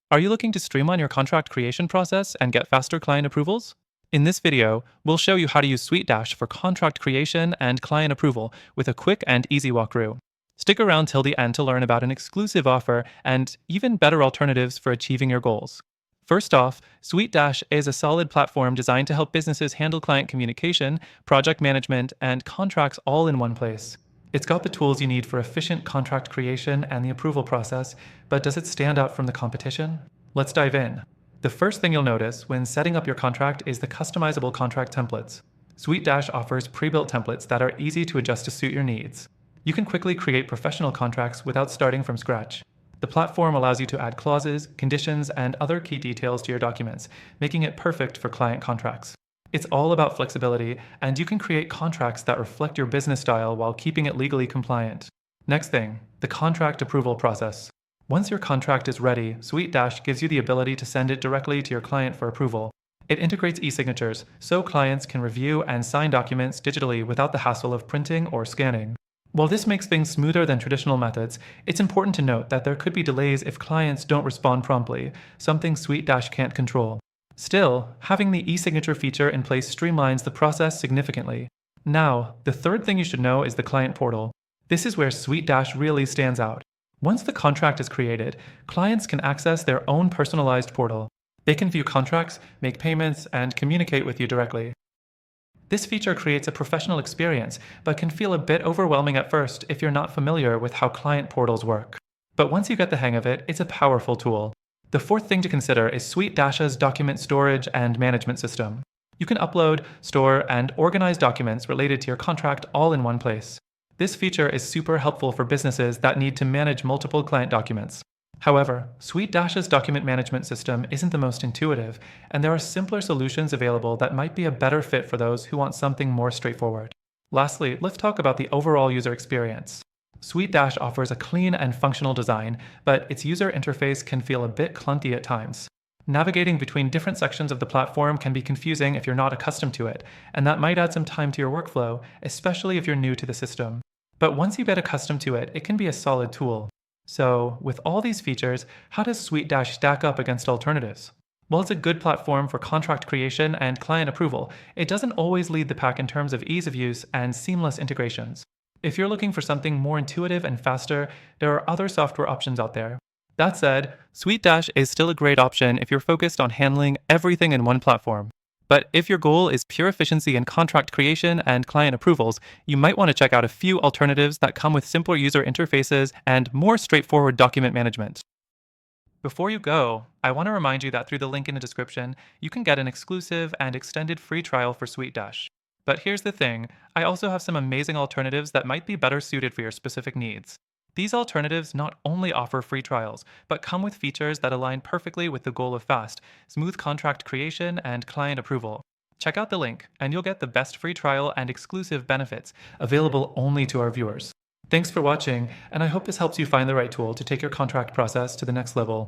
Are you looking to streamline your contract creation process and get faster client approvals? In this video, we'll show you how to use SuiteDash for contract creation and client approval with a quick and easy walkthrough. Stick around till the end to learn about an exclusive offer and even better alternatives for achieving your goals. First off, SuiteDash is a solid platform designed to help businesses handle client communication, project management, and contracts all in one place. It's got the tools you need for efficient contract creation and the approval process, but does it stand out from the competition? Let's dive in. The first thing you'll notice when setting up your contract is the customizable contract templates. SuiteDash offers pre-built templates that are easy to adjust to suit your needs. You can quickly create professional contracts without starting from scratch. The platform allows you to add clauses, conditions, and other key details to your documents, making it perfect for client contracts. It's all about flexibility, and you can create contracts that reflect your business style while keeping it legally compliant. Next thing, the contract approval process. Once your contract is ready, SuiteDash gives you the ability to send it directly to your client for approval. It integrates e-signatures, so clients can review and sign documents digitally without the hassle of printing or scanning. While this makes things smoother than traditional methods, it's important to note that there could be delays if clients don't respond promptly, something SuiteDash can't control. Still, having the e-signature feature in place streamlines the process significantly. Now, the third thing you should know is the client portal. This is where SuiteDash really stands out. Once the contract is created, clients can access their own personalized portal. They can view contracts, make payments, and communicate with you directly. This feature creates a professional experience, but can feel a bit overwhelming at first if you're not familiar with how client portals work. But once you get the hang of it, it's a powerful tool. The fourth thing to consider is SuiteDash's document storage and management system. You can upload, store, and organize documents related to your contract all in one place. This feature is super helpful for businesses that need to manage multiple client documents. However, SuiteDash's document management system isn't the most intuitive, and there are simpler solutions available that might be a better fit for those who want something more straightforward. Lastly, let's talk about the overall user experience. SuiteDash offers a clean and functional design, but its user interface can feel a bit clunky at times. Navigating between different sections of the platform can be confusing if you're not accustomed to it, and that might add some time to your workflow, especially if you're new to the system. But once you get accustomed to it, it can be a solid tool. So, with all these features, how does SuiteDash stack up against alternatives? While it's a good platform for contract creation and client approval, it doesn't always lead the pack in terms of ease of use and seamless integrations. If you're looking for something more intuitive and faster, there are other software options out there. That said, SuiteDash is still a great option if you're focused on handling everything in one platform. But if your goal is pure efficiency in contract creation and client approvals, you might want to check out a few alternatives that come with simpler user interfaces and more straightforward document management. Before you go, I want to remind you that through the link in the description, you can get an exclusive and extended free trial for SuiteDash. But here's the thing, I also have some amazing alternatives that might be better suited for your specific needs. These alternatives not only offer free trials, but come with features that align perfectly with the goal of fast, smooth contract creation and client approval. Check out the link, and you'll get the best free trial and exclusive benefits, available only to our viewers. Thanks for watching, and I hope this helps you find the right tool to take your contract process to the next level.